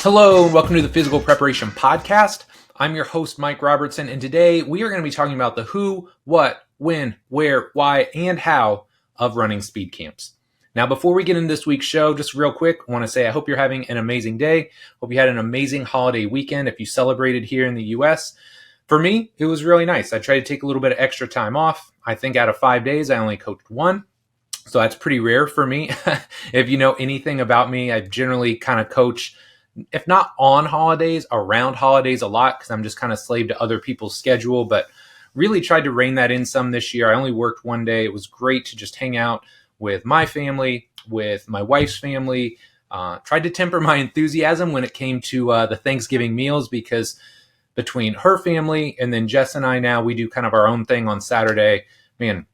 Hello, and welcome to the Physical Preparation Podcast. I'm your host, Mike Robertson, and today we are going to be talking about the who, what, when, where, why, and how of running speed camps. Now, before we get into this week's show, just real quick, I want to say I hope you're having an amazing day. Hope you had an amazing holiday weekend if you celebrated here in the U.S. For me, it was really nice. I tried to take a little bit of extra time off. I think out of 5 days, I only coached one. So that's pretty rare for me. If you know anything about me, I generally kind of coach, if not on holidays, around holidays a lot, because I'm just kind of slave to other people's schedule, but really tried to rein that in some this year. I only worked one day. It was great to just hang out with my family, with my wife's family. Tried to temper my enthusiasm when it came to the Thanksgiving meals, because between her family and then Jess and I now, we do kind of our own thing on Saturday. Man,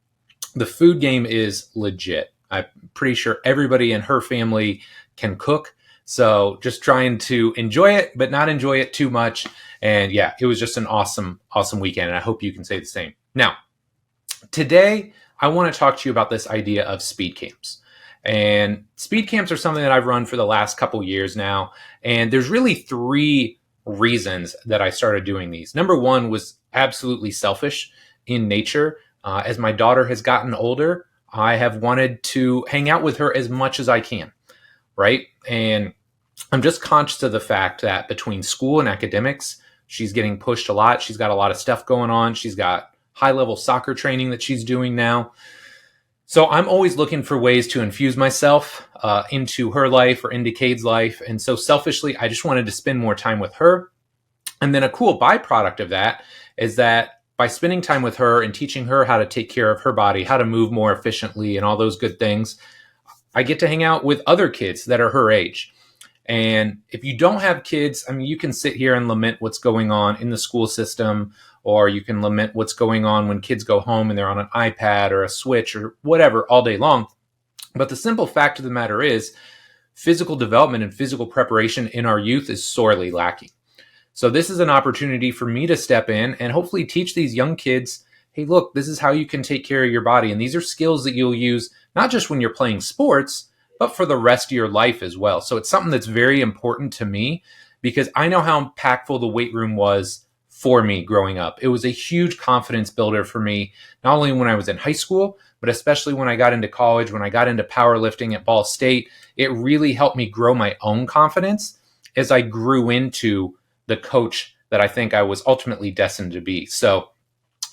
the food game is legit. I'm pretty sure everybody in her family can cook. So just trying to enjoy it, but not enjoy it too much. And yeah, it was just an awesome weekend. And I hope you can say the same. Now, today, I want to talk to you about this idea of speed camps. And speed camps are something that I've run for the last couple years now. And there's really three reasons that I started doing these. Number one was absolutely selfish in nature. As my daughter has gotten older, I have wanted to hang out with her as much as I can, right? And I'm just conscious of the fact that between school and academics, she's getting pushed a lot. She's got a lot of stuff going on. She's got high-level soccer training that she's doing now. So I'm always looking for ways to infuse myself into her life or into Cade's life. And so selfishly, I just wanted to spend more time with her. And then a cool byproduct of that is that by spending time with her and teaching her how to take care of her body, how to move more efficiently and all those good things, I get to hang out with other kids that are her age. And if you don't have kids, I mean, you can sit here and lament what's going on in the school system, or you can lament what's going on when kids go home and they're on an iPad or a Switch or whatever all day long. But the simple fact of the matter is physical development and physical preparation in our youth is sorely lacking. So this is an opportunity for me to step in and hopefully teach these young kids, hey, look, this is how you can take care of your body. And these are skills that you'll use not just when you're playing sports, but for the rest of your life as well. So it's something that's very important to me because I know how impactful the weight room was for me growing up. It was a huge confidence builder for me, not only when I was in high school, but especially when I got into college, when I got into powerlifting at Ball State. It really helped me grow my own confidence as I grew into the coach that I think I was ultimately destined to be. So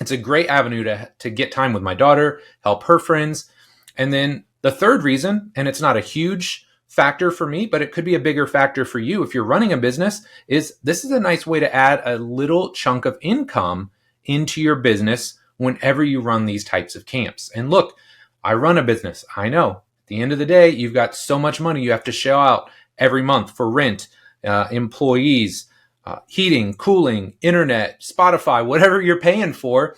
it's a great avenue to get time with my daughter, help her friends. And then the third reason, and it's not a huge factor for me, but it could be a bigger factor for you if you're running a business, is this is a nice way to add a little chunk of income into your business whenever you run these types of camps. And look, I run a business. I know at the end of the day, you've got so much money you have to shell out every month for rent, employees, heating, cooling, internet, Spotify, whatever you're paying for,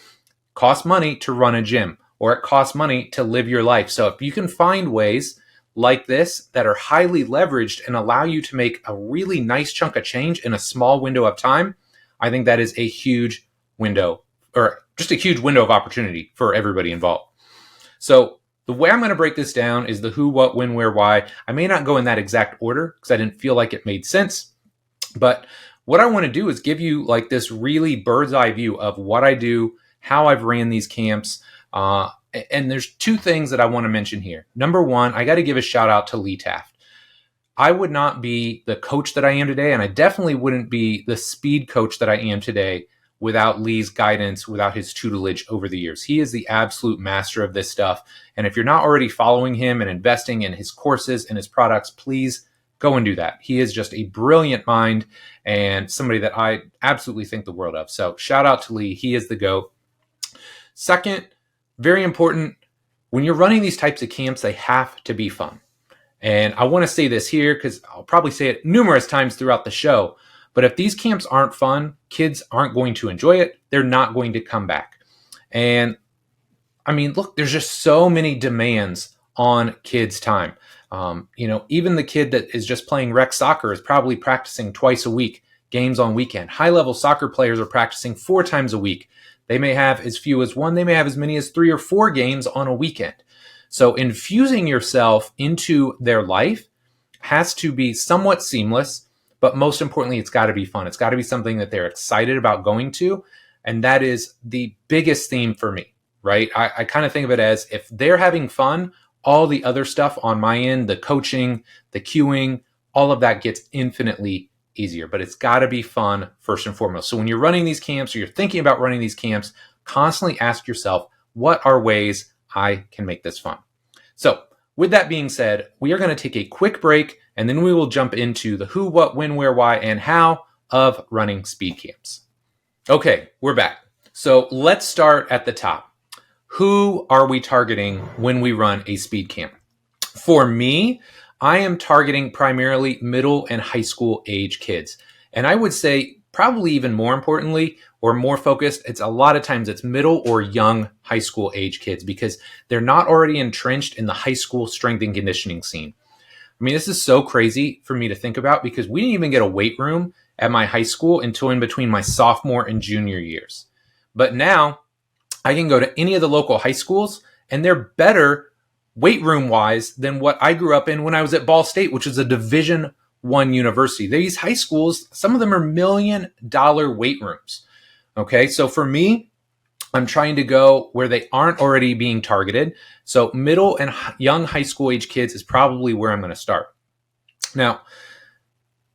costs money to run a gym, or it costs money to live your life. So if you can find ways like this that are highly leveraged and allow you to make a really nice chunk of change in a small window of time, I think that is a huge window, or just a huge window of opportunity for everybody involved. So the way I'm going to break this down is the who, what, when, where, why. I may not go in that exact order because I didn't feel like it made sense, but what I want to do is give you like this really bird's eye view of what I do, how I've ran these camps. And there's two things that I want to mention here. Number one, I got to give a shout out to Lee Taft. I would not be the coach that I am today, and I definitely wouldn't be the speed coach that I am today without Lee's guidance, without his tutelage over the years. He is the absolute master of this stuff. And if you're not already following him and investing in his courses and his products, please go and do that. He is just a brilliant mind and somebody that I absolutely think the world of. So shout out to Lee. He is the GOAT. Second, very important, when you're running these types of camps, they have to be fun. And I want to say this here because I'll probably say it numerous times throughout the show. But if these camps aren't fun, kids aren't going to enjoy it. They're not going to come back. And I mean, look, there's just so many demands on kids' time. Even the kid that is just playing rec soccer is probably practicing twice a week, games on weekend. High-level soccer players are practicing 4 times a week. They may have as few as 1. They may have as many as 3 or 4 games on a weekend. So infusing yourself into their life has to be somewhat seamless, but most importantly, it's got to be fun. It's got to be something that they're excited about going to. And that is the biggest theme for me, right? I kind of think of it as if they're having fun, all the other stuff on my end, the coaching, the cueing, all of that gets infinitely easier, but it's got to be fun first and foremost. So when you're running these camps or you're thinking about running these camps, constantly ask yourself, what are ways I can make this fun? So with that being said, we are going to take a quick break and then we will jump into the who, what, when, where, why, and how of running speed camps. Okay, we're back. So let's start at the top. Who are we targeting when we run a speed camp? For me, I am targeting primarily middle and high school age kids. And I would say probably even more importantly or more focused, it's a lot of times it's middle or young high school age kids because they're not already entrenched in the high school strength and conditioning scene. I mean, this is so crazy for me to think about because we didn't even get a weight room at my high school until in between my sophomore and junior years. But now I can go to any of the local high schools and they're better weight room wise than what I grew up in when I was at Ball State, which is a Division I university. These high schools, some of them are $1 million weight rooms. Okay. So for me, I'm trying to go where they aren't already being targeted. So middle and young high school age kids is probably where I'm going to start. Now,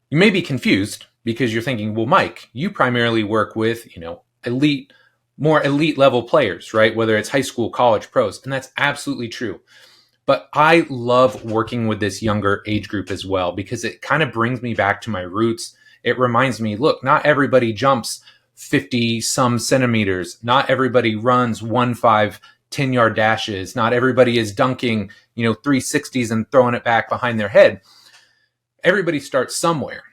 you may be confused because you're thinking, well, Mike, you primarily work with, more elite level players, right? Whether it's high school, college, pros. And that's absolutely true. But I love working with this younger age group as well because it kind of brings me back to my roots. It reminds me, look, not everybody jumps 50 some centimeters. Not everybody runs 1.5 10-yard dashes. Not everybody is dunking, 360s and throwing it back behind their head. Everybody starts somewhere.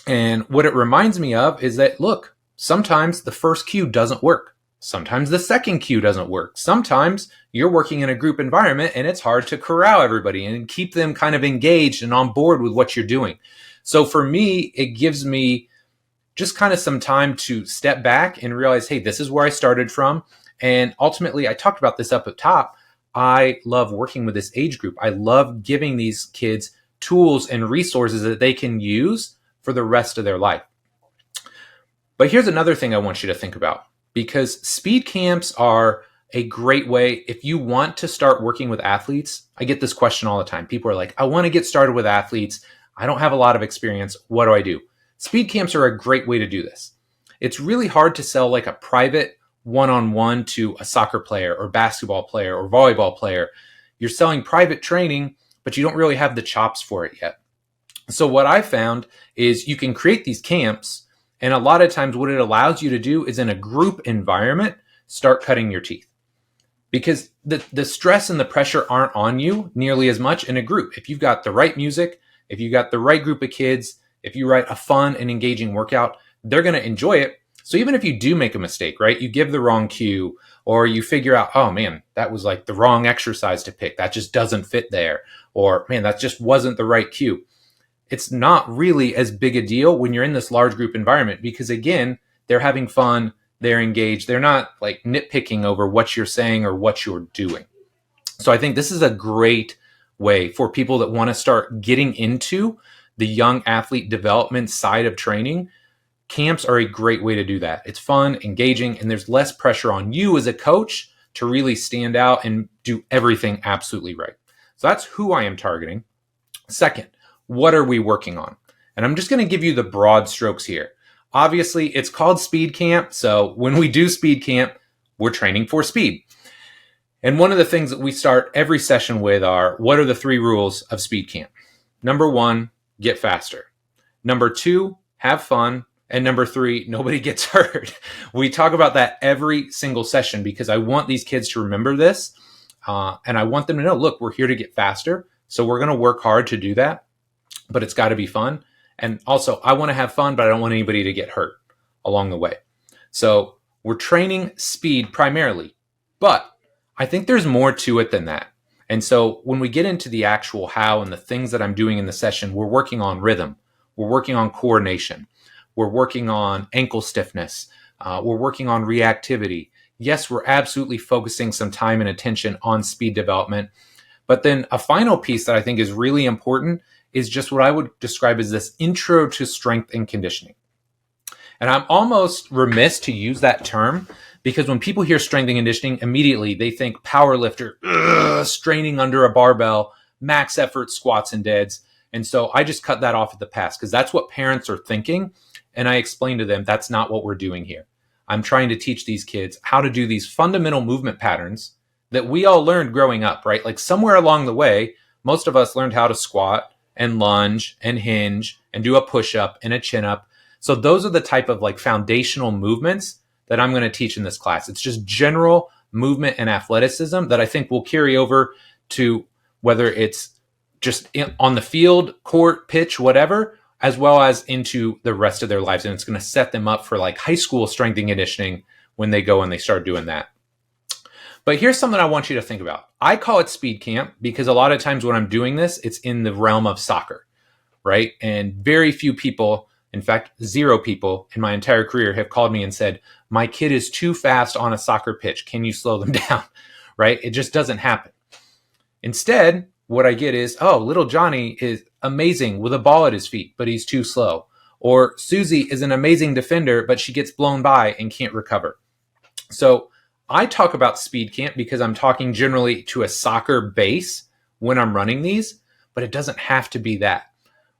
And what it reminds me of is that, look, sometimes the first cue doesn't work. Sometimes the second cue doesn't work. Sometimes you're working in a group environment and it's hard to corral everybody and keep them kind of engaged and on board with what you're doing. So for me, it gives me just kind of some time to step back and realize, hey, this is where I started from. And ultimately, I talked about this up at top. I love working with this age group. I love giving these kids tools and resources that they can use for the rest of their life. But here's another thing I want you to think about, because speed camps are a great way. If you want to start working with athletes, I get this question all the time. People are like, I want to get started with athletes. I don't have a lot of experience. What do I do? Speed camps are a great way to do this. It's really hard to sell like a private one-on-one to a soccer player or basketball player or volleyball player. You're selling private training, but you don't really have the chops for it yet. So what I found is you can create these camps, and a lot of times what it allows you to do is in a group environment, start cutting your teeth. Because the stress and the pressure aren't on you nearly as much in a group. If you've got the right music, if you've got the right group of kids, if you write a fun and engaging workout, they're going to enjoy it. So even if you do make a mistake, right, you give the wrong cue or you figure out, oh man, that was like the wrong exercise to pick. That just doesn't fit there. Or man, that just wasn't the right cue. It's not really as big a deal when you're in this large group environment because again, they're having fun, they're engaged, they're not like nitpicking over what you're saying or what you're doing. So I think this is a great way for people that want to start getting into the young athlete development side of training. Camps are a great way to do that. It's fun, engaging, and there's less pressure on you as a coach to really stand out and do everything absolutely right. So that's who I am targeting. Second, what are we working on? And I'm just going to give you the broad strokes here. Obviously, it's called speed camp. So when we do speed camp, we're training for speed. And one of the things that we start every session with are, what are the 3 rules of speed camp? Number 1, get faster. Number 2, have fun. And number 3, nobody gets hurt. We talk about that every single session because I want these kids to remember this. And I want them to know, look, we're here to get faster. So we're going to work hard to do that. But it's got to be fun. And also, I want to have fun, but I don't want anybody to get hurt along the way. So we're training speed primarily. But I think there's more to it than that. And so when we get into the actual how and the things that I'm doing in the session, we're working on rhythm. We're working on coordination. We're working on ankle stiffness. We're working on reactivity. Yes, we're absolutely focusing some time and attention on speed development. But then a final piece that I think is really important is just what I would describe as this intro to strength and conditioning. And I'm almost remiss to use that term because when people hear strength and conditioning, immediately they think power lifter, straining under a barbell, max effort squats and deads. And so I just cut that off at the pass because that's what parents are thinking. And I explain to them that's not what we're doing here. I'm trying to teach these kids how to do these fundamental movement patterns that we all learned growing up, right? Like somewhere along the way, most of us learned how to squat and lunge and hinge and do a push-up and a chin-up. So those are the type of like foundational movements that I'm going to teach in this class. It's just general movement and athleticism that I think will carry over to whether it's just on the field, court, pitch, whatever, as well as into the rest of their lives. And it's going to set them up for like high school strength and conditioning when they go and they start doing that. But here's something I want you to think about. I call it speed camp because a lot of times when I'm doing this, it's in the realm of soccer, right? And very few people, in fact, 0 people in my entire career have called me and said, my kid is too fast on a soccer pitch. Can you slow them down? Right? It just doesn't happen. Instead, what I get is, oh, little Johnny is amazing with a ball at his feet, but he's too slow. Or Susie is an amazing defender, but she gets blown by and can't recover. So I talk about speed camp because I'm talking generally to a soccer base when I'm running these, but it doesn't have to be that,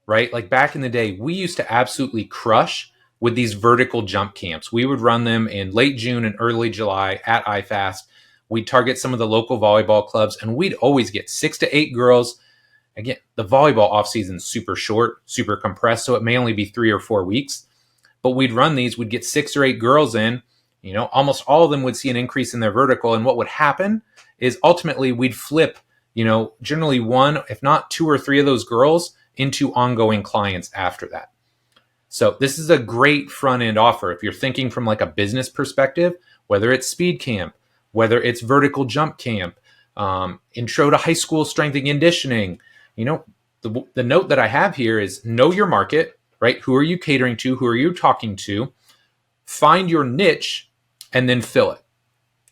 right? Like back in the day, we used to absolutely crush with these vertical jump camps. We would run them in late June and early July at IFAST. We'd target some of the local volleyball clubs, and we'd always get 6 to 8 girls. Again, the volleyball off season is super short, super compressed, so it may only be 3 or 4 weeks. But we'd run these, we'd get 6 or 8 girls in. You know, almost all of them would see an increase in their vertical. And what would happen is ultimately we'd flip, you know, generally 1, if not 2 or 3 of those girls into ongoing clients after that. So this is a great front end offer. If you're thinking from like a business perspective, whether it's speed camp, whether it's vertical jump camp, intro to high school strength and conditioning, you know, the note that I have here is know your market, right? Who are you catering to? Who are you talking to? Find your niche and then fill it.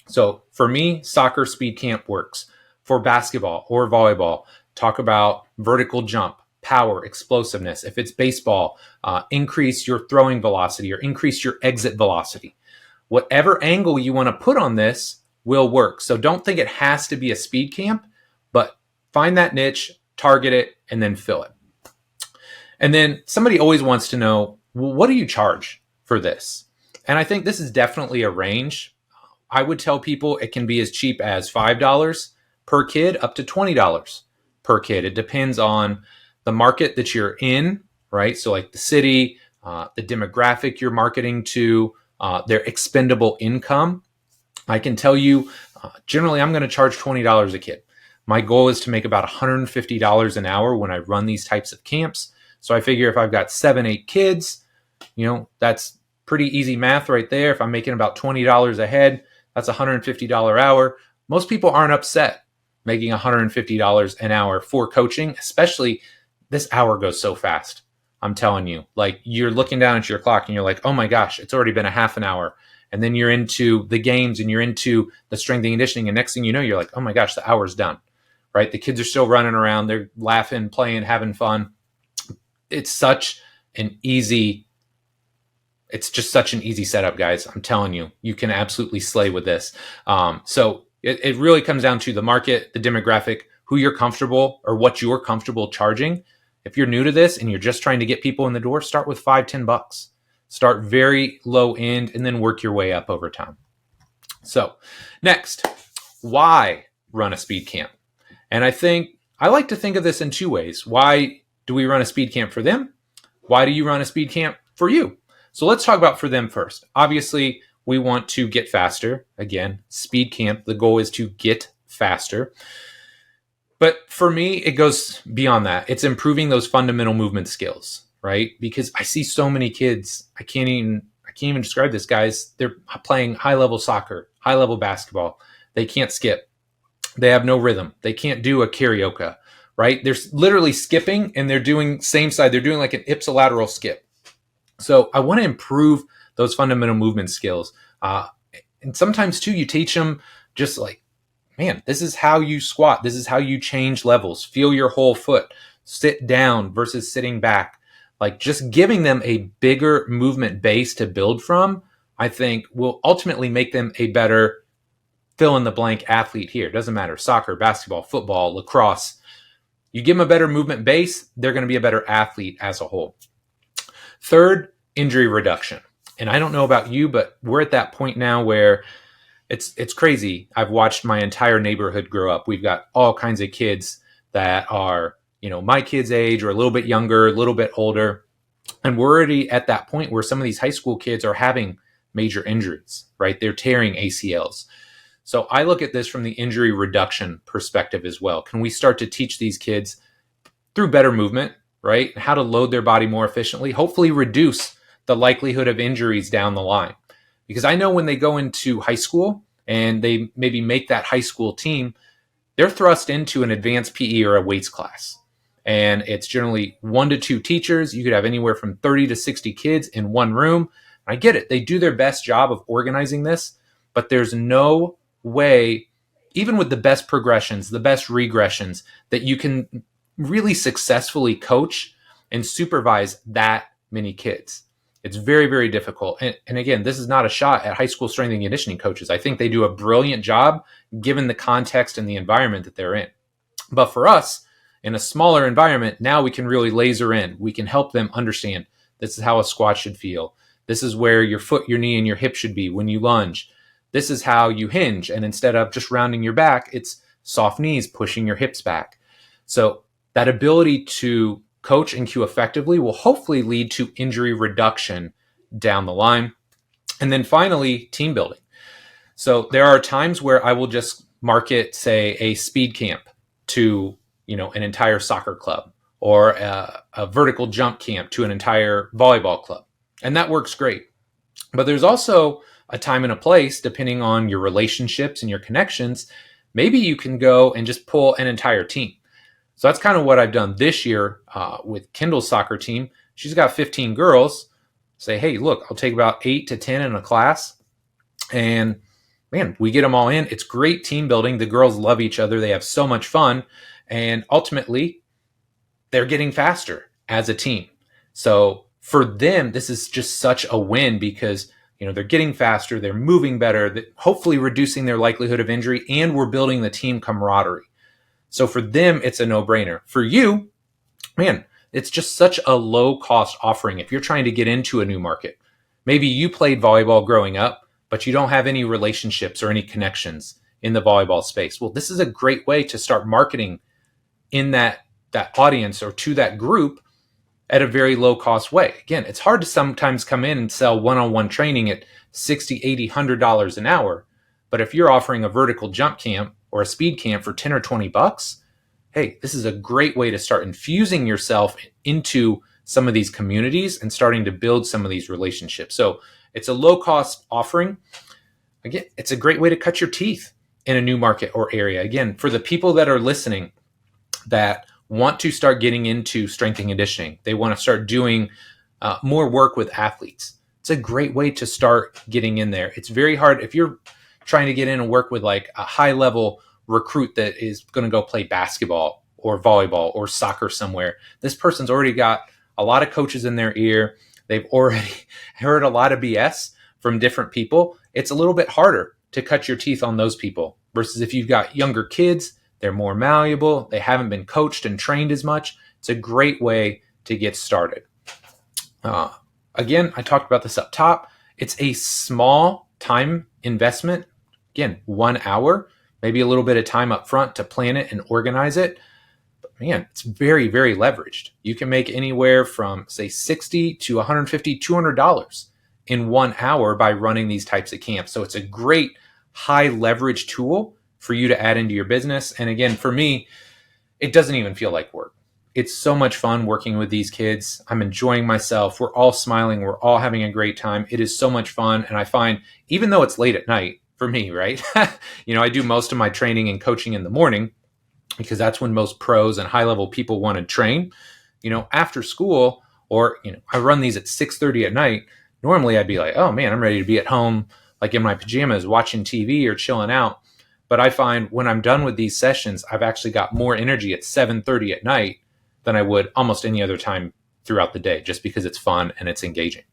So for me, soccer speed camp works. For basketball or volleyball, talk about vertical jump, power, explosiveness. If it's baseball, increase your throwing velocity or increase your exit velocity. Whatever angle you want to put on this will work. So don't think it has to be a speed camp, but find that niche, target it, and then fill it. And then somebody always wants to know, well, what do you charge for this? And I think this is definitely a range. I would tell people it can be as cheap as $5 per kid up to $20 per kid. It depends on the market that you're in, right? So like the city, the demographic you're marketing to, their expendable income. I can tell you, generally I'm going to charge $20 a kid. My goal is to make about $150 an hour when I run these types of camps. So I figure if I've got 7, 8 kids, you know, that's pretty easy math right there. If I'm making about $20 a head, that's $150 hour. Most people aren't upset making $150 an hour for coaching, especially this hour goes so fast. I'm telling you, like you're looking down at your clock and you're like, oh my gosh, it's already been a half an hour. And then you're into the games and you're into the strength and conditioning. And next thing you know, you're like, oh my gosh, the hour's done, right? The kids are still running around. They're laughing, playing, having fun. It's just such an easy setup, guys. I'm telling you, you can absolutely slay with this. So it really comes down to the market, the demographic, who you're comfortable or what you're comfortable charging. If you're new to this and you're just trying to get people in the door, start with $5, $10. Start very low end and then work your way up over time. So next, why run a speed camp? And I like to think of this in 2 ways. Why do we run a speed camp for them? Why do you run a speed camp for you? So let's talk about for them first. Obviously, we want to get faster. Again, speed camp, the goal is to get faster. But for me, it goes beyond that. It's improving those fundamental movement skills, right? Because I see so many kids, I can't even describe this, guys. They're playing high-level soccer, high-level basketball. They can't skip. They have no rhythm. They can't do a karaoke, right? They're literally skipping and they're doing same side. They're doing like an ipsilateral skip. So I want to improve those fundamental movement skills. And sometimes too, you teach them just like, man, this is how you squat. This is how you change levels. Feel your whole foot. sit down versus sitting back. Like just giving them a bigger movement base to build from, I think will ultimately make them a better fill in the blank athlete here. It doesn't matter. Soccer, basketball, football, lacrosse. You give them a better movement base, they're going to be a better athlete as a whole. Third, injury reduction. And I don't know about you, but we're at that point now where it's crazy. I've watched my entire neighborhood grow up. We've got all kinds of kids that are, my kids' age or a little bit younger, a little bit older. And we're already at that point where some of these high school kids are having major injuries, right? They're tearing ACLs. So I look at this from the injury reduction perspective as well. Can we start to teach these kids through better movement, right? How to load their body more efficiently, hopefully reduce the likelihood of injuries down the line. Because I know when they go into high school and they maybe make that high school team, they're thrust into an advanced PE or a weights class. And it's generally 1 to 2 teachers. You could have anywhere from 30 to 60 kids in one room. I get it. They do their best job of organizing this, but there's no way, even with the best progressions, the best regressions, that you can really successfully coach and supervise that many kids. It's very, very difficult. And again, this is not a shot at high school strength and conditioning coaches. I think they do a brilliant job given the context and the environment that they're in. But for us, in a smaller environment, now we can really laser in. We can help them understand this is how a squat should feel. This is where your foot, your knee, and your hip should be when you lunge. This is how you hinge. And instead of just rounding your back, it's soft knees, pushing your hips back. So that ability to coach and cue effectively will hopefully lead to injury reduction down the line. And then finally, team building. So there are times where I will just market, say, a speed camp to, an entire soccer club, or a vertical jump camp to an entire volleyball club. And that works great. But there's also a time and a place, depending on your relationships and your connections. Maybe you can go and just pull an entire team. So that's kind of what I've done this year with Kendall's soccer team. She's got 15 girls. Say, hey, look, I'll take about 8 to 10 in a class. And man, we get them all in. It's great team building. The girls love each other. They have so much fun. And ultimately, they're getting faster as a team. So for them, this is just such a win because they're getting faster, they're moving better, hopefully reducing their likelihood of injury, and we're building the team camaraderie. So for them, it's a no-brainer. For you, man, it's just such a low-cost offering if you're trying to get into a new market. Maybe you played volleyball growing up, but you don't have any relationships or any connections in the volleyball space. Well, this is a great way to start marketing in that audience or to that group at a very low-cost way. Again, it's hard to sometimes come in and sell one-on-one training at $60, $80, $100 an hour. But if you're offering a vertical jump camp or a speed camp for 10 or 20 bucks, hey, this is a great way to start infusing yourself into some of these communities and starting to build some of these relationships. So it's a low-cost offering. Again, it's a great way to cut your teeth in a new market or area. Again, for the people that are listening that want to start getting into strength and conditioning, they want to start doing more work with athletes. It's a great way to start getting in there. It's very hard if you're trying to get in and work with like a high level recruit that is going to go play basketball or volleyball or soccer somewhere. This person's already got a lot of coaches in their ear. They've already heard a lot of BS from different people. It's a little bit harder to cut your teeth on those people versus if you've got younger kids, they're more malleable. They haven't been coached and trained as much. It's a great way to get started. Again, I talked about this up top. It's a small time investment. Again, 1 hour, maybe a little bit of time up front to plan it and organize it. But man, it's very, very leveraged. You can make anywhere from say $60 to $150, $200 in 1 hour by running these types of camps. So it's a great high leverage tool for you to add into your business. And again, for me, it doesn't even feel like work. It's so much fun working with these kids. I'm enjoying myself. We're all smiling. We're all having a great time. It is so much fun. And I find, even though it's late at night for me, right? I do most of my training and coaching in the morning because that's when most pros and high level people want to train. After school, or, I run these at 6:30 at night. Normally I'd be like, oh man, I'm ready to be at home, like in my pajamas, watching TV or chilling out. But I find when I'm done with these sessions, I've actually got more energy at 7:30 at night than I would almost any other time throughout the day, just because it's fun and it's engaging.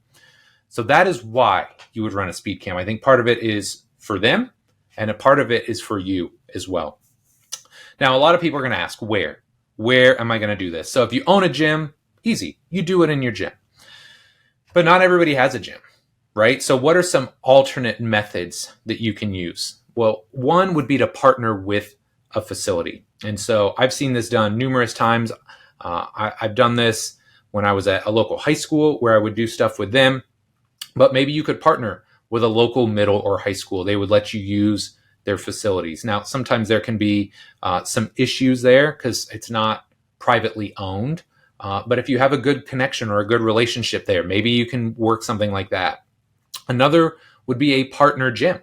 So that is why you would run a speed camp. I think part of it is for them, and a part of it is for you as well. Now, a lot of people are going to ask, where am I going to do this? So if you own a gym, easy, you do it in your gym. But not everybody has a gym, right? So what are some alternate methods that you can use? Well, one would be to partner with a facility. And so I've seen this done numerous times. I've done this when I was at a local high school where I would do stuff with them. But maybe you could partner with a local middle or high school. They would let you use their facilities. Now, sometimes there can be some issues there because it's not privately owned. But if you have a good connection or a good relationship there, maybe you can work something like that. Another would be a partner gym.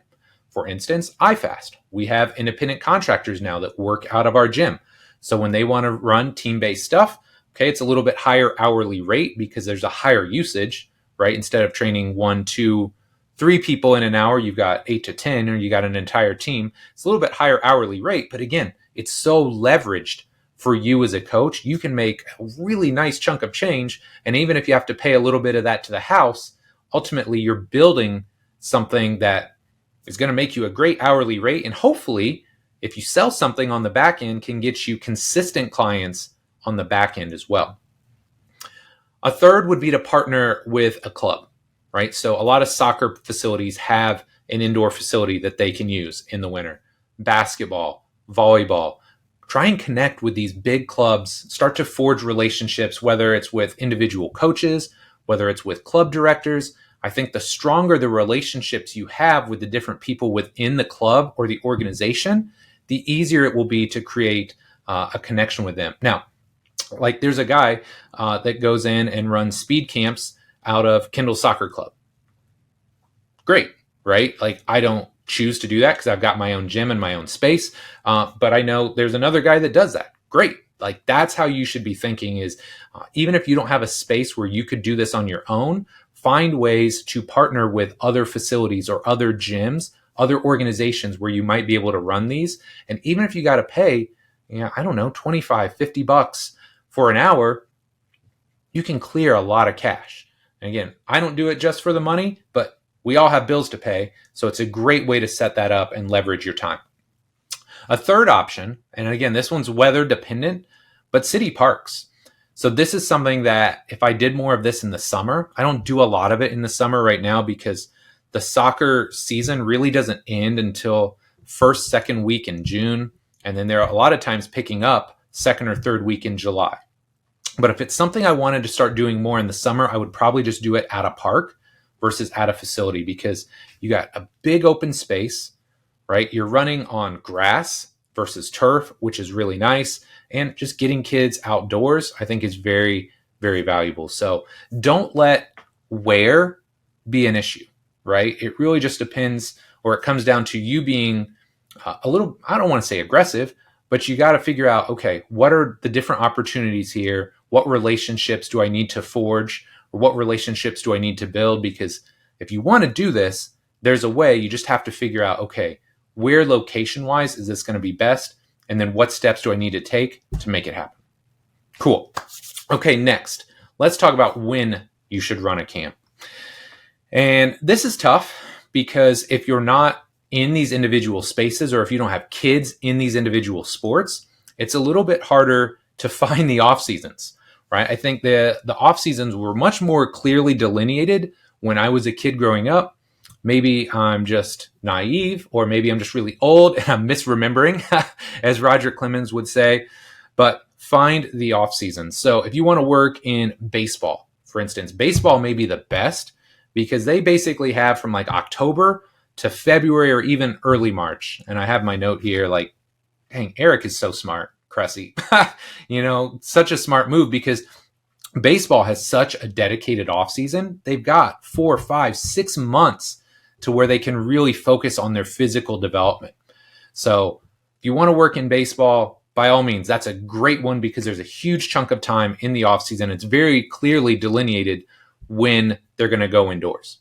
For instance, iFast. We have independent contractors now that work out of our gym. So when they want to run team-based stuff, okay, it's a little bit higher hourly rate because there's a higher usage, right? Instead of training 1, 2, 3 people in an hour, you've got 8 to 10, or you got an entire team. It's a little bit higher hourly rate, but again, it's so leveraged for you as a coach. You can make a really nice chunk of change. And even if you have to pay a little bit of that to the house, ultimately you're building something that is going to make you a great hourly rate. And hopefully, if you sell something on the back end, can get you consistent clients on the back end as well. A third would be to partner with a club, right? So a lot of soccer facilities have an indoor facility that they can use in the winter. Basketball, volleyball. Try and connect with these big clubs. Start to forge relationships, whether it's with individual coaches, whether it's with club directors. I think the stronger the relationships you have with the different people within the club or the organization, the easier it will be to create a connection with them. Now, like there's a guy that goes in and runs speed camps out of Kendall Soccer Club. Great, right? Like I don't choose to do that because I've got my own gym and my own space. But I know there's another guy that does that. Great. Like that's how you should be thinking is even if you don't have a space where you could do this on your own, find ways to partner with other facilities or other gyms, other organizations where you might be able to run these. And even if you got to pay, I don't know, $25, $50 for an hour, you can clear a lot of cash. And again, I don't do it just for the money, but we all have bills to pay. So it's a great way to set that up and leverage your time. A third option, and again, this one's weather dependent, but city parks. So this is something that if I did more of this in the summer, I don't do a lot of it in the summer right now because the soccer season really doesn't end until first, second week in June. And then there are a lot of times picking up second or third week in July. But if it's something I wanted to start doing more in the summer, I would probably just do it at a park versus at a facility because you got a big open space, right? You're running on grass versus turf, which is really nice. And just getting kids outdoors, I think is very, very valuable. So don't let where be an issue, right? It really just depends, or it comes down to you being a little, I don't want to say aggressive, but you got to figure out, okay, what are the different opportunities here? What relationships do I need to forge? Or what relationships do I need to build? Because if you want to do this, there's a way. You just have to figure out, okay, where location-wise is this going to be best? And then what steps do I need to take to make it happen? Cool. Okay, next, let's talk about when you should run a camp. And this is tough because if you're not in these individual spaces or if you don't have kids in these individual sports, it's a little bit harder to find the off seasons, right? I think the off seasons were much more clearly delineated when I was a kid growing up. Maybe I'm just naive, or maybe I'm just really old and I'm misremembering, as Roger Clemens would say, but find the off season. So if you want to work in baseball, for instance, baseball may be the best because they basically have from like October to February or even early March. And I have my note here like, dang, Eric is so smart, Cressy. Such a smart move because baseball has such a dedicated offseason. They've got 4, 5, 6 months to where they can really focus on their physical development. So if you want to work in baseball, by all means, that's a great one because there's a huge chunk of time in the offseason. It's very clearly delineated when they're going to go indoors.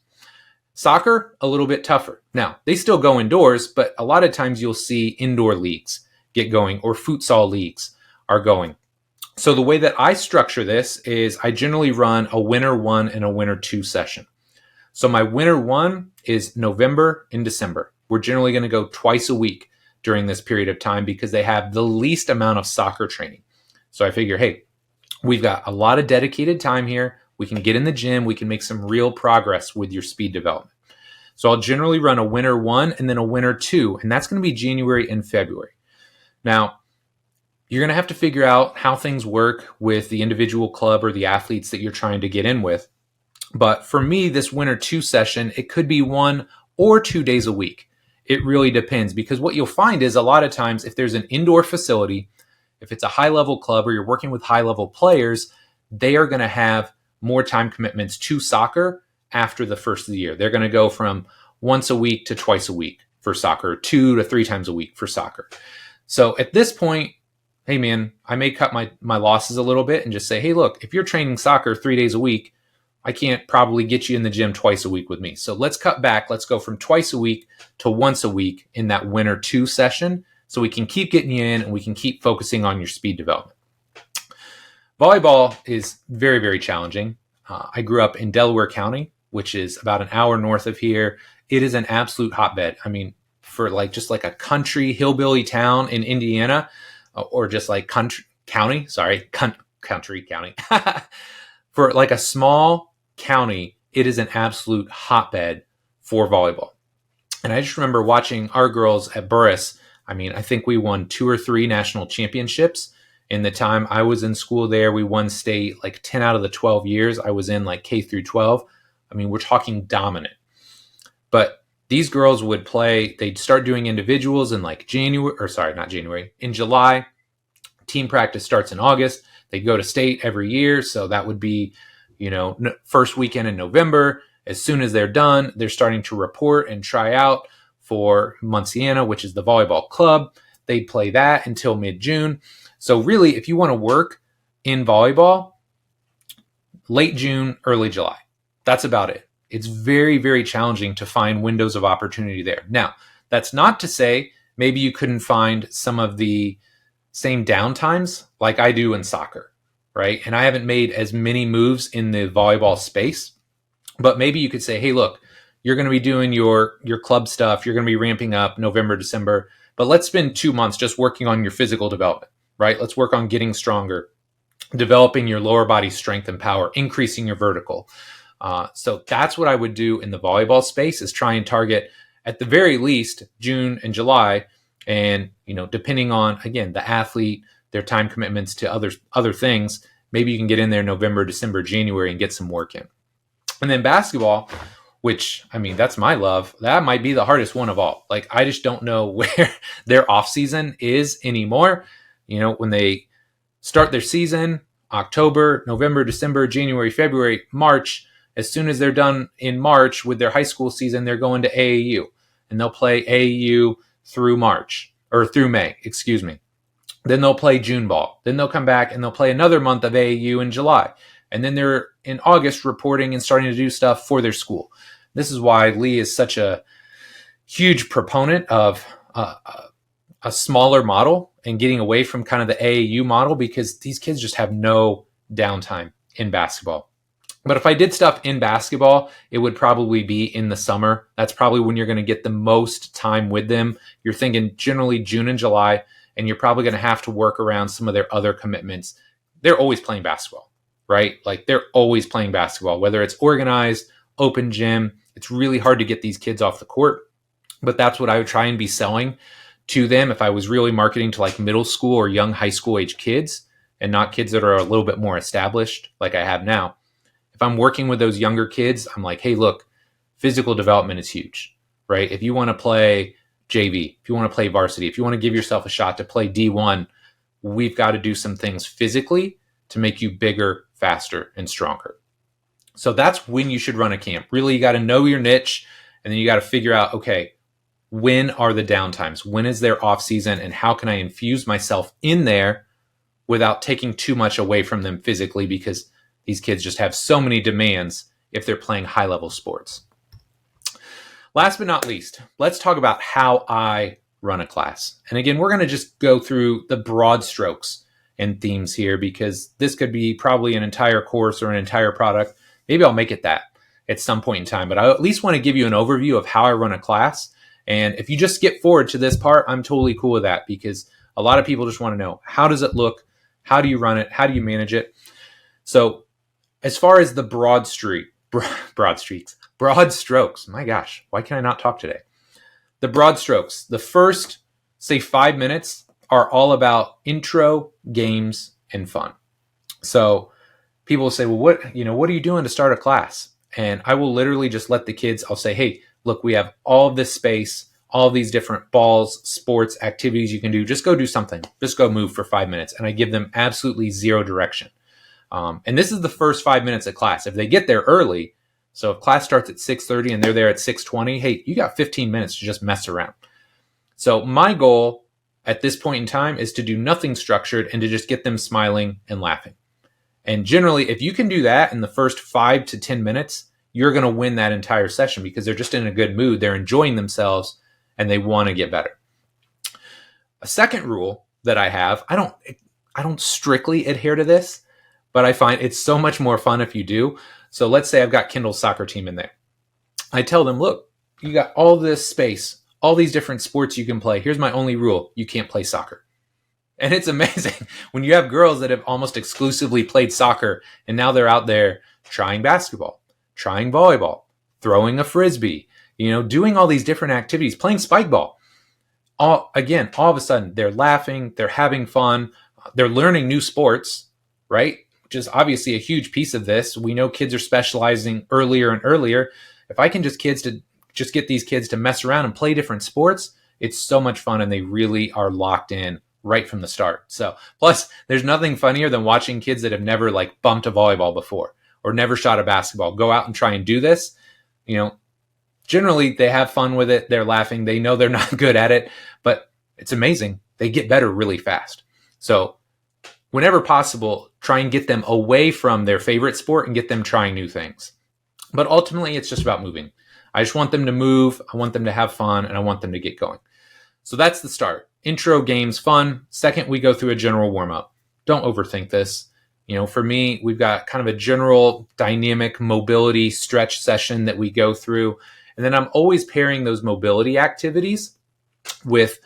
Soccer, a little bit tougher. Now, they still go indoors, but a lot of times you'll see indoor leagues get going or futsal leagues are going. So the way that I structure this is I generally run a winter 1 and a winter 2 session. So my winter 1 is November and December. We're generally going to go twice a week during this period of time because they have the least amount of soccer training. So I figure, hey, we've got a lot of dedicated time here. We can get in the gym. We can make some real progress with your speed development. So I'll generally run a winter 1 and then a winter 2, and that's going to be January and February. Now, you're going to have to figure out how things work with the individual club or the athletes that you're trying to get in with. But for me, this winter 2 session, it could be 1 or 2 days a week. It really depends, because what you'll find is a lot of times if there's an indoor facility, if it's a high-level club or you're working with high-level players, they are going to have more time commitments to soccer after the first of the year. They're going to go from once a week to twice a week for soccer, 2 to 3 times a week for soccer. So at this point, hey man, I may cut my losses a little bit and just say, hey, look, if you're training soccer 3 days a week, I can't probably get you in the gym twice a week with me. So let's cut back. Let's go from twice a week to once a week in that winter 2 session so we can keep getting you in and we can keep focusing on your speed development. Volleyball is very, very challenging. I grew up in Delaware County, which is about an hour north of here. It is an absolute hotbed. I mean, for just like a country hillbilly town in Indiana, or just like country county, for like a small county, it is an absolute hotbed for volleyball. And I just remember watching our girls at Burris. I mean, I think we won 2 or 3 national championships. In the time I was in school there, we won state like 10 out of the 12 years I was in like K through 12. I mean, we're talking dominant. But these girls would play, they'd start doing individuals in like in July. Team practice starts in August. They'd go to state every year. So that would be, first weekend in November. As soon as they're done, they're starting to report and try out for Munciana, which is the volleyball club. They'd play that until mid-June. So really, if you want to work in volleyball, late June, early July. That's about it. It's very, very challenging to find windows of opportunity there. Now, that's not to say maybe you couldn't find some of the same downtimes like I do in soccer, right? And I haven't made as many moves in the volleyball space, but maybe you could say, hey, look, you're going to be doing your club stuff. You're going to be ramping up November, December, but let's spend 2 months just working on your physical development, right? Let's work on getting stronger, developing your lower body strength and power, increasing your vertical. So that's what I would do in the volleyball space, is try and target at the very least June and July. And, depending on, again, the athlete, their time commitments to other things, maybe you can get in there November, December, January and get some work in. And then basketball, which, I mean, that's my love. That might be the hardest one of all. Like, I just don't know where their off season is anymore. When they start their season, October, November, December, January, February, March, as soon as they're done in March with their high school season, they're going to AAU, and they'll play AAU through May, excuse me. Then they'll play June ball. Then they'll come back and they'll play another month of AAU in July. And then they're in August reporting and starting to do stuff for their school. This is why Lee is such a huge proponent of a smaller model and getting away from kind of the AAU model, because these kids just have no downtime in basketball. But if I did stuff in basketball, it would probably be in the summer. That's probably when you're going to get the most time with them. You're thinking generally June and July, and you're probably going to have to work around some of their other commitments. They're always playing basketball, right? Like, they're always playing basketball, whether it's organized, open gym. It's really hard to get these kids off the court, but that's what I would try and be selling to them if I was really marketing to like middle school or young high school age kids, and not kids that are a little bit more established like I have now. If I'm working with those younger kids, I'm like, hey, look, physical development is huge, right? If you want to play JV, if you want to play varsity, if you want to give yourself a shot to play D1, we've got to do some things physically to make you bigger, faster, and stronger. So that's when you should run a camp. Really, you got to know your niche, and then you got to figure out, okay, when are the downtimes? When is their off season, and how can I infuse myself in there without taking too much away from them physically, because these kids just have so many demands if they're playing high-level sports. Last but not least, let's talk about how I run a class. And again, we're going to just go through the broad strokes and themes here, because this could be probably an entire course or an entire product. Maybe I'll make it that at some point in time, but I at least want to give you an overview of how I run a class. And if you just skip forward to this part, I'm totally cool with that, because a lot of people just want to know, how does it look? How do you run it? How do you manage it? So as far as the broad strokes, my gosh, why can I not talk today? The broad strokes, the first, say 5 minutes are all about intro, games, and fun. So people will say, well, what are you doing to start a class? And I will literally just let the kids, I'll say, hey, look, we have all of this space, all of these different balls, sports, activities you can do. Just go do something. Just go move for 5 minutes. And I give them absolutely zero direction. And this is the first 5 minutes of class. If they get there early, so if class starts at 6:30 and they're there at 6:20, hey, you got 15 minutes to just mess around. So my goal at this point in time is to do nothing structured and to just get them smiling and laughing. And generally, if you can do that in the first 5 to 10 minutes, you're going to win that entire session, because they're just in a good mood. They're enjoying themselves and they want to get better. A second rule that I have, I don't strictly adhere to this, but I find it's so much more fun if you do. So let's say I've got Kindle's soccer team in there. I tell them, look, you got all this space, all these different sports you can play. Here's my only rule. You can't play soccer. And it's amazing when you have girls that have almost exclusively played soccer, and now they're out there trying basketball, trying volleyball, throwing a frisbee, doing all these different activities, playing spike ball. All of a sudden, they're laughing, they're having fun, they're learning new sports, right? Which is obviously a huge piece of this. We know kids are specializing earlier and earlier. If I can just get these kids to mess around and play different sports, it's so much fun, and they really are locked in right from the start. So plus, there's nothing funnier than watching kids that have never bumped a volleyball before or never shot a basketball go out and try and do this. Generally they have fun with it. They're laughing. They know they're not good at it, but it's amazing. They get better really fast. So whenever possible, try and get them away from their favorite sport and get them trying new things. But ultimately, it's just about moving. I just want them to move. I want them to have fun, and I want them to get going. So that's the start. Intro, games, fun. Second, we go through a general warm-up. Don't overthink this. For me, we've got kind of a general dynamic mobility stretch session that we go through. And then I'm always pairing those mobility activities with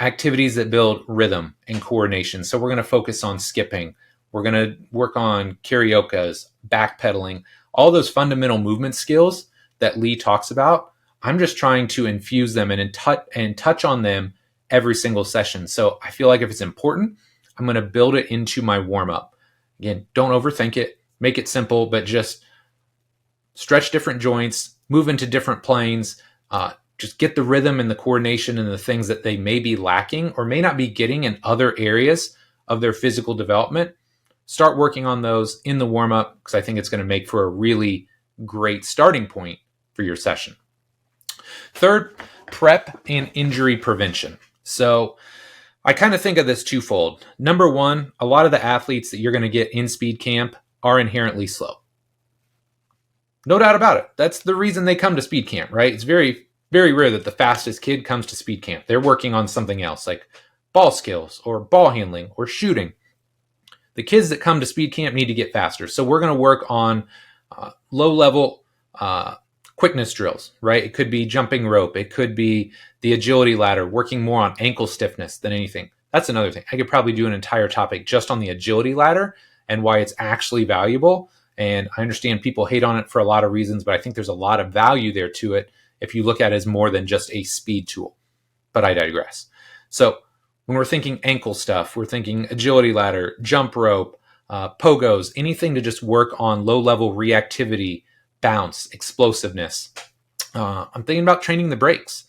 activities that build rhythm and coordination. So we're going to focus on skipping. We're going to work on cariokas, backpedaling, all those fundamental movement skills that Lee talks about. I'm just trying to infuse them and touch on them every single session. So I feel like if it's important, I'm going to build it into my warm-up. Again, don't overthink it. Make it simple, but just stretch different joints, move into different planes, just get the rhythm and the coordination and the things that they may be lacking or may not be getting in other areas of their physical development. Start working on those in the warm-up, because I think it's going to make for a really great starting point for your session. Third, prep and injury prevention. So I kind of think of this twofold. Number one, a lot of the athletes that you're going to get in speed camp are inherently slow. No doubt about it. That's the reason they come to speed camp, right? It's very, very rare that the fastest kid comes to speed camp. They're working on something else, like ball skills or ball handling or shooting. The kids that come to speed camp need to get faster. So we're going to work on low-level quickness drills, right? It could be jumping rope. It could be the agility ladder, working more on ankle stiffness than anything. That's another thing. I could probably do an entire topic just on the agility ladder and why it's actually valuable. And I understand people hate on it for a lot of reasons, but I think there's a lot of value there to it if you look at it as more than just a speed tool. But I digress. So when we're thinking ankle stuff, we're thinking agility ladder, jump rope, pogos, anything to just work on low-level reactivity, bounce, explosiveness. I'm thinking about training the brakes.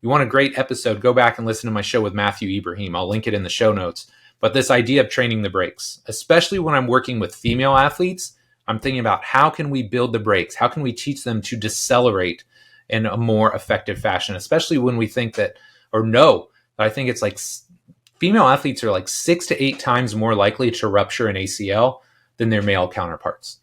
You want a great episode, go back and listen to my show with Matthew Ibrahim. I'll link it in the show notes. But this idea of training the brakes, especially when I'm working with female athletes, I'm thinking about how can we build the brakes? How can we teach them to decelerate in a more effective fashion, especially when we think that, or know, I think it's like female athletes are like 6 to 8 times more likely to rupture an ACL than their male counterparts.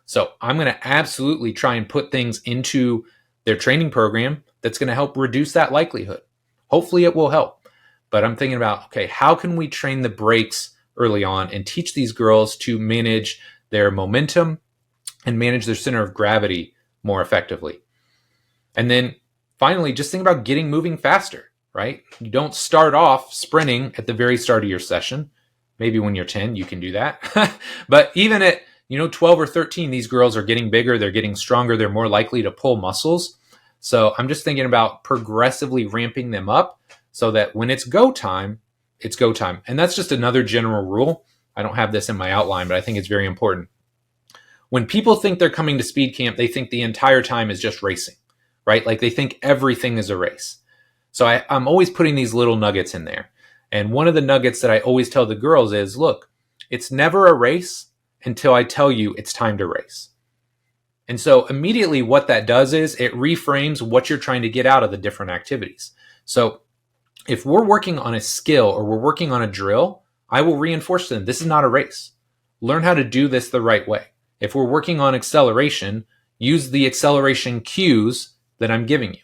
So I'm going to absolutely try and put things into their training program that's going to help reduce that likelihood. Hopefully it will help. But I'm thinking about, okay, how can we train the brakes early on and teach these girls to manage their momentum and manage their center of gravity more effectively. And then finally, just think about getting moving faster, right? You don't start off sprinting at the very start of your session. Maybe when you're 10, you can do that. But even at 12 or 13, these girls are getting bigger, they're getting stronger, they're more likely to pull muscles. So I'm just thinking about progressively ramping them up so that when it's go time, it's go time. And that's just another general rule. I don't have this in my outline, but I think it's very important. When people think they're coming to speed camp, they think the entire time is just racing, right? Like they think everything is a race. So I'm always putting these little nuggets in there. And one of the nuggets that I always tell the girls is, look, it's never a race until I tell you it's time to race. And so immediately what that does is it reframes what you're trying to get out of the different activities. So if we're working on a skill or we're working on a drill, I will reinforce to them, this is not a race. Learn how to do this the right way. If we're working on acceleration, use the acceleration cues that I'm giving you.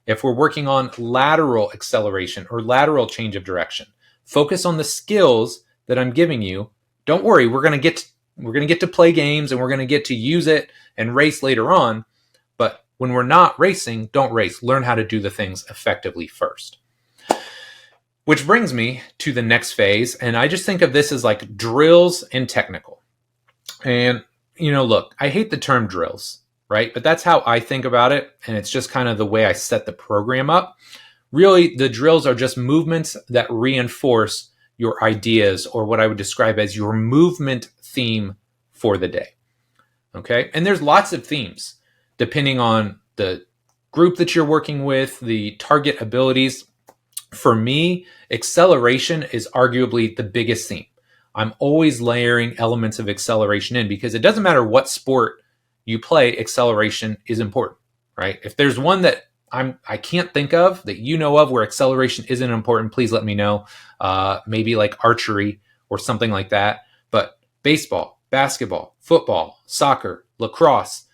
If we're working on lateral acceleration or lateral change of direction, focus on the skills that I'm giving you. Don't worry, we're going to get to play games and we're going to get to use it and race later on. But when we're not racing, don't race. Learn how to do the things effectively first. Which brings me to the next phase. And I just think of this as like drills and technical. And, look, I hate the term drills, right? But that's how I think about it. And it's just kind of the way I set the program up. Really, the drills are just movements that reinforce your ideas or what I would describe as your movement theme for the day. Okay. And there's lots of themes depending on the group that you're working with, the target abilities. For me, acceleration is arguably the biggest theme. I'm always layering elements of acceleration in because it doesn't matter what sport you play, acceleration is important, right? If there's one that I can't think of that you know of where acceleration isn't important, please let me know. Maybe like archery or something like that. But baseball, basketball, football, soccer, lacrosse,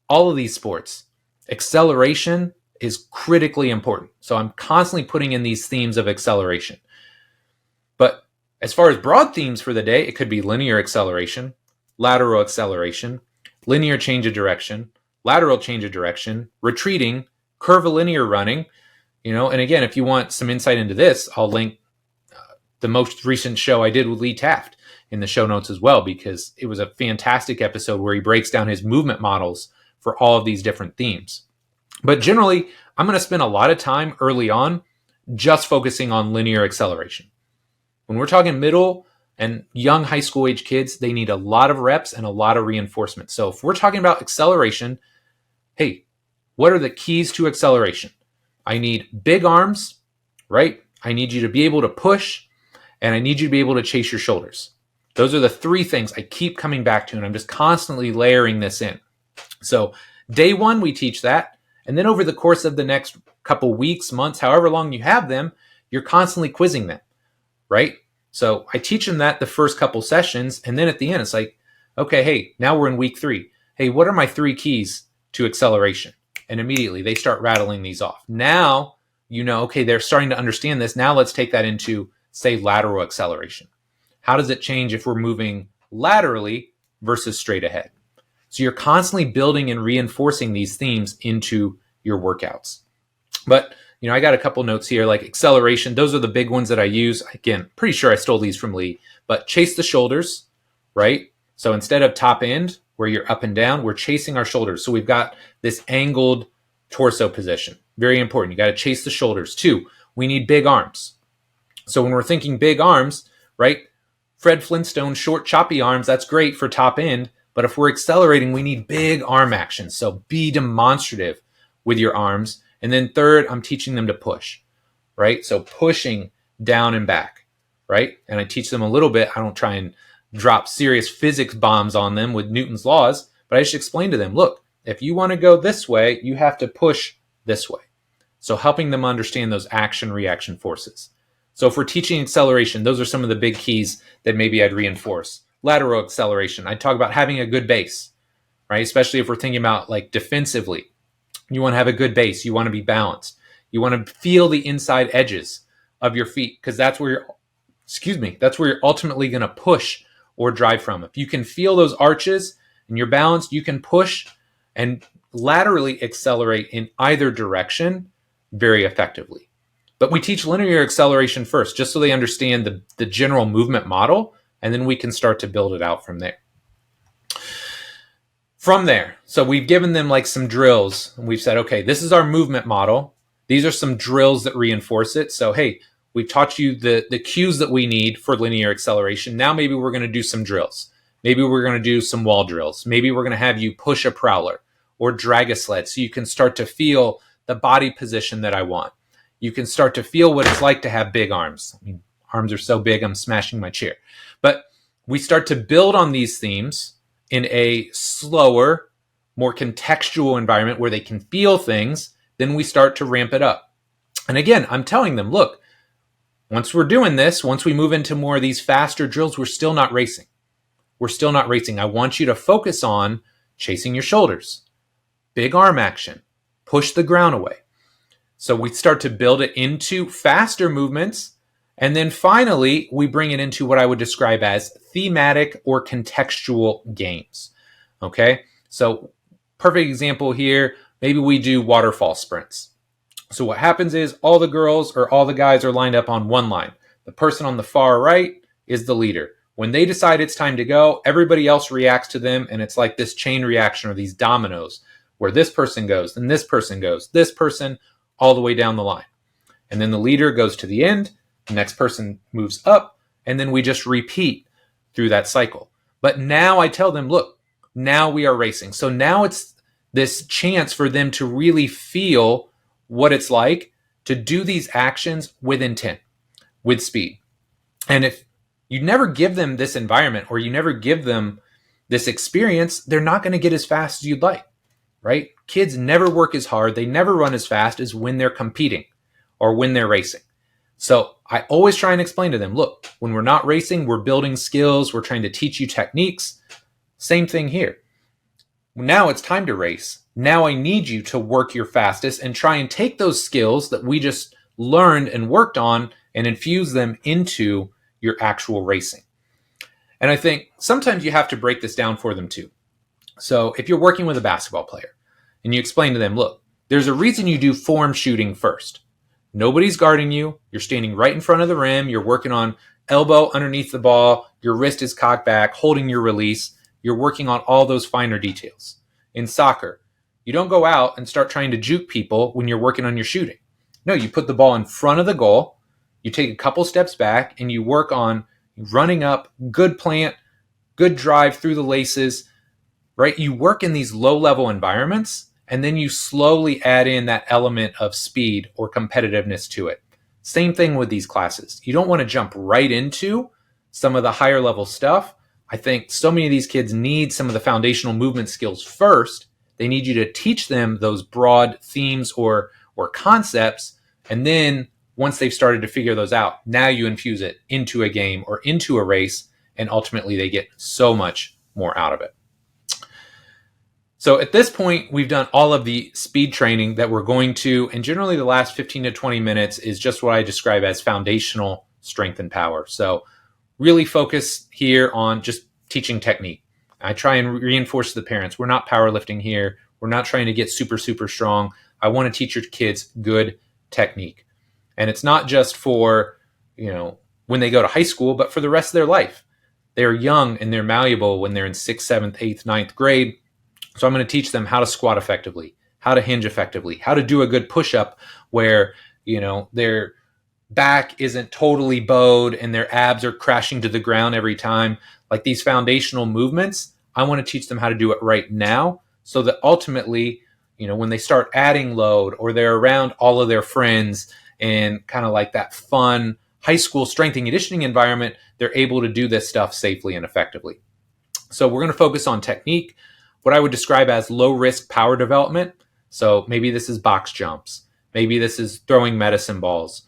all of these sports, acceleration is critically important. So I'm constantly putting in these themes of acceleration. But as far as broad themes for the day, it could be linear acceleration, lateral acceleration, linear change of direction, lateral change of direction, retreating, curvilinear running, and again, if you want some insight into this, I'll link the most recent show I did with Lee Taft in the show notes as well, because it was a fantastic episode where he breaks down his movement models for all of these different themes. But generally, I'm going to spend a lot of time early on just focusing on linear acceleration. When we're talking middle and young high school age kids, they need a lot of reps and a lot of reinforcement. So if we're talking about acceleration, hey, what are the keys to acceleration? I need big arms, right? I need you to be able to push, and I need you to be able to chase your shoulders. Those are the three things I keep coming back to, and I'm just constantly layering this in. So day one, we teach that. And then over the course of the next couple weeks, months, however long you have them, you're constantly quizzing them, right? So I teach them that the first couple sessions. And then at the end, it's like, okay, hey, now we're in week 3. Hey, what are my 3 keys to acceleration? And immediately they start rattling these off. Now, okay, they're starting to understand this. Now let's take that into, say, lateral acceleration. How does it change if we're moving laterally versus straight ahead? So you're constantly building and reinforcing these themes into your workouts. But, I got a couple notes here, like acceleration. Those are the big ones that I use. Again, pretty sure I stole these from Lee, but chase the shoulders, right? So instead of top end, where you're up and down, we're chasing our shoulders. So we've got this angled torso position. Very important. You got to chase the shoulders. 2, we need big arms. So when we're thinking big arms, right? Fred Flintstone, short, choppy arms, that's great for top end. But if we're accelerating, we need big arm action. So be demonstrative with your arms. And then 3rd, I'm teaching them to push, right? So pushing down and back, right? And I teach them a little bit. I don't try and drop serious physics bombs on them with Newton's laws, but I just explain to them, look, if you want to go this way, you have to push this way. So helping them understand those action-reaction forces. So if we're teaching acceleration, those are some of the big keys that maybe I'd reinforce. Lateral acceleration, I'd talk about having a good base, right? Especially if we're thinking about like defensively. You want to have a good base. You want to be balanced. You want to feel the inside edges of your feet because that's where that's where you're ultimately going to push or drive from. If you can feel those arches and you're balanced, you can push and laterally accelerate in either direction very effectively. But we teach linear acceleration first, just so they understand the general movement model, and then we can start to build it out from there. So we've given them like some drills, and we've said, okay, this is our movement model. These are some drills that reinforce it. So, hey, we've taught you the cues that we need for linear acceleration. Now maybe we're going to do some drills. Maybe we're going to do some wall drills. Maybe we're going to have you push a prowler or drag a sled so you can start to feel the body position that I want. You can start to feel what it's like to have big arms. I mean, arms are so big, I'm smashing my chair. But we start to build on these themes in a slower, more contextual environment where they can feel things. Then we start to ramp it up. And again, I'm telling them, look, once we're doing this, once we move into more of these faster drills, we're still not racing. I want you to focus on chasing your shoulders, big arm action, push the ground away. So we start to build it into faster movements. And then finally, we bring it into what I would describe as thematic or contextual games. Okay, so perfect example here. Maybe we do waterfall sprints. So what happens is all the girls or all the guys are lined up on one line. The person on the far right is the leader. When they decide it's time to go, everybody else reacts to them. And it's like this chain reaction or these dominoes where this person goes, and this person goes, this person, all the way down the line. And then the leader goes to the end, the next person moves up, and then we just repeat through that cycle. But now I tell them, look, now we are racing. So now it's this chance for them to really feel what it's like to do these actions with intent, with speed. And if you never give them this environment or you never give them this experience, they're not going to get as fast as you'd like, right? Kids never work as hard. They never run as fast as when they're competing or when they're racing. So I always try and explain to them, look, when we're not racing, we're building skills. We're trying to teach you techniques. Same thing here. Now it's time to race. Now I need you to work your fastest and try and take those skills that we just learned and worked on and infuse them into your actual racing. And I think sometimes you have to break this down for them too. So if you're working with a basketball player and you explain to them, look, there's a reason you do form shooting first. Nobody's guarding you. You're standing right in front of the rim. You're working on elbow underneath the ball. Your wrist is cocked back, holding your release. You're working on all those finer details. In soccer, you don't go out and start trying to juke people when you're working on your shooting. No, you put the ball in front of the goal. You take a couple steps back and you work on running up, good plant, good drive through the laces, right? You work in these low-level environments, and then you slowly add in that element of speed or competitiveness to it. Same thing with these classes. You don't want to jump right into some of the higher level stuff. I think so many of these kids need some of the foundational movement skills first. They need you to teach them those broad themes or concepts. And then once they've started to figure those out, now you infuse it into a game or into a race, and ultimately they get so much more out of it. So at this point, we've done all of the speed training that we're going to, and generally the last 15 to 20 minutes is just what I describe as foundational strength and power. So really focus here on just teaching technique. I try and reinforce to the parents, we're not powerlifting here. We're not trying to get super, super strong. I want to teach your kids good technique. And it's not just for, when they go to high school, but for the rest of their life. They're young and they're malleable when they're in 6th, 7th, 8th, 9th grade. So I'm going to teach them how to squat effectively, how to hinge effectively, how to do a good push-up where, their back isn't totally bowed and their abs are crashing to the ground every time. Like these foundational movements, I want to teach them how to do it right now so that ultimately, when they start adding load or they're around all of their friends and kind of like that fun high school strength and conditioning environment, they're able to do this stuff safely and effectively. So we're going to focus on technique, what I would describe as low risk power development. So maybe this is box jumps. Maybe this is throwing medicine balls.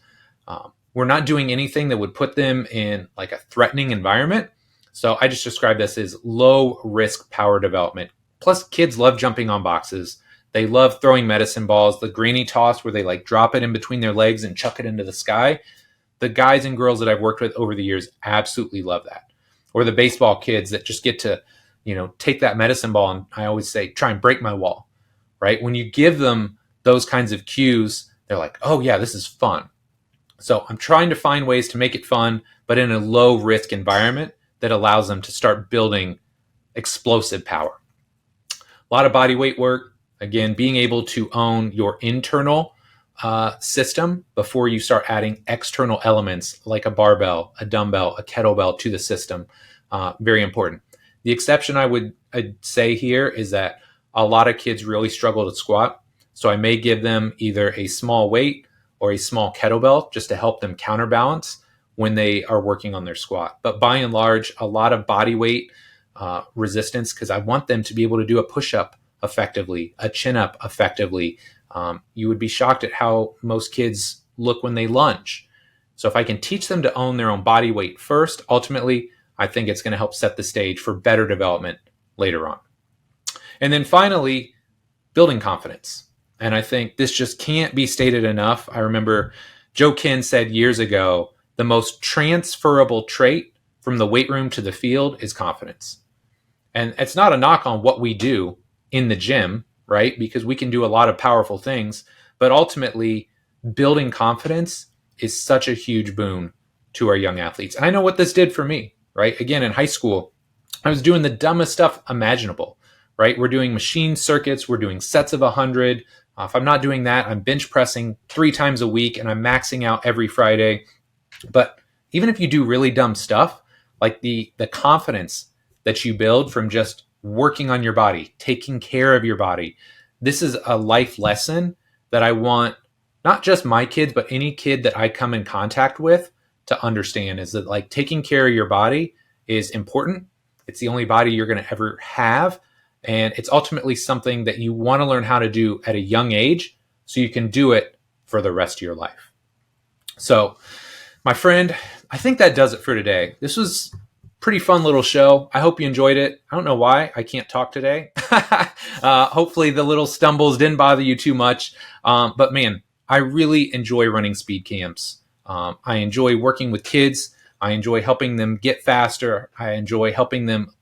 We're not doing anything that would put them in like a threatening environment. So I just describe this as low risk power development. Plus kids love jumping on boxes. They love throwing medicine balls, the granny toss where they like drop it in between their legs and chuck it into the sky. The guys and girls that I've worked with over the years absolutely love that. Or the baseball kids that just get to, take that medicine ball, and I always say, try and break my wall, right? When you give them those kinds of cues, they're like, oh yeah, this is fun. So I'm trying to find ways to make it fun, but in a low risk environment that allows them to start building explosive power. A lot of body weight work. Again, being able to own your internal system before you start adding external elements like a barbell, a dumbbell, a kettlebell to the system. Very important. The exception I'd say here is that a lot of kids really struggle to squat. So I may give them either a small weight or a small kettlebell just to help them counterbalance when they are working on their squat. But by and large, a lot of body weight resistance, because I want them to be able to do a push-up effectively, a chin-up effectively. You would be shocked at how most kids look when they lunge. So if I can teach them to own their own body weight first, ultimately, I think it's going to help set the stage for better development later on. And then finally, building confidence. And I think this just can't be stated enough. I remember Joe Ken said years ago, the most transferable trait from the weight room to the field is confidence. And it's not a knock on what we do in the gym, right? Because we can do a lot of powerful things, but ultimately building confidence is such a huge boon to our young athletes. And I know what this did for me, right? Again, in high school, I was doing the dumbest stuff imaginable, right? We're doing machine circuits. We're doing sets of 100. If I'm not doing that, I'm bench pressing 3 times a week and I'm maxing out every Friday. But even if you do really dumb stuff, like the confidence that you build from just working on your body, taking care of your body, this is a life lesson that I want not just my kids, but any kid that I come in contact with to understand, is that like taking care of your body is important. It's the only body you're going to ever have. And it's ultimately something that you want to learn how to do at a young age so you can do it for the rest of your life. So, my friend, I think that does it for today. This was a pretty fun little show. I hope you enjoyed it. I don't know why I can't talk today. Hopefully the little stumbles didn't bother you too much. But man, I really enjoy running speed camps. I enjoy working with kids. I enjoy helping them get faster. I enjoy helping them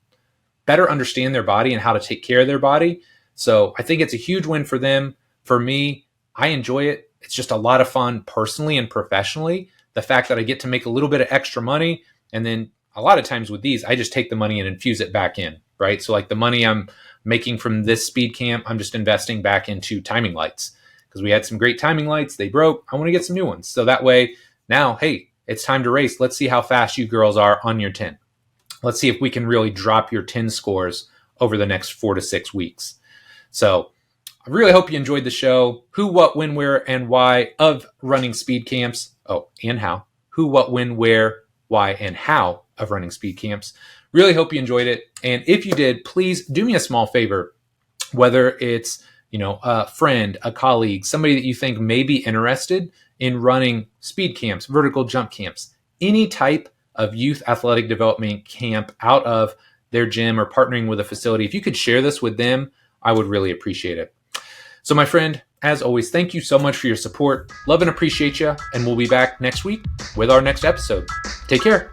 better understand their body and how to take care of their body. So I think it's a huge win for them. For me, I enjoy it. It's just a lot of fun personally and professionally. The fact that I get to make a little bit of extra money, and then a lot of times with these, I just take the money and infuse it back in, right? So like the money I'm making from this speed camp, I'm just investing back into timing lights, because we had some great timing lights. They broke. I want to get some new ones. So that way now, hey, it's time to race. Let's see how fast you girls are on your 10. Let's see if we can really drop your 10 scores over the next 4 to 6 weeks. So I really hope you enjoyed the show. Who, what, when, where, and why of running speed camps. Oh, and how. Who, what, when, where, why, and how of running speed camps. Really hope you enjoyed it. And if you did, please do me a small favor, whether it's, a friend, a colleague, somebody that you think may be interested in running speed camps, vertical jump camps, any type of youth athletic development camp out of their gym or partnering with a facility. If you could share this with them, I would really appreciate it. So my friend, as always, thank you so much for your support. Love and appreciate you. And we'll be back next week with our next episode. Take care.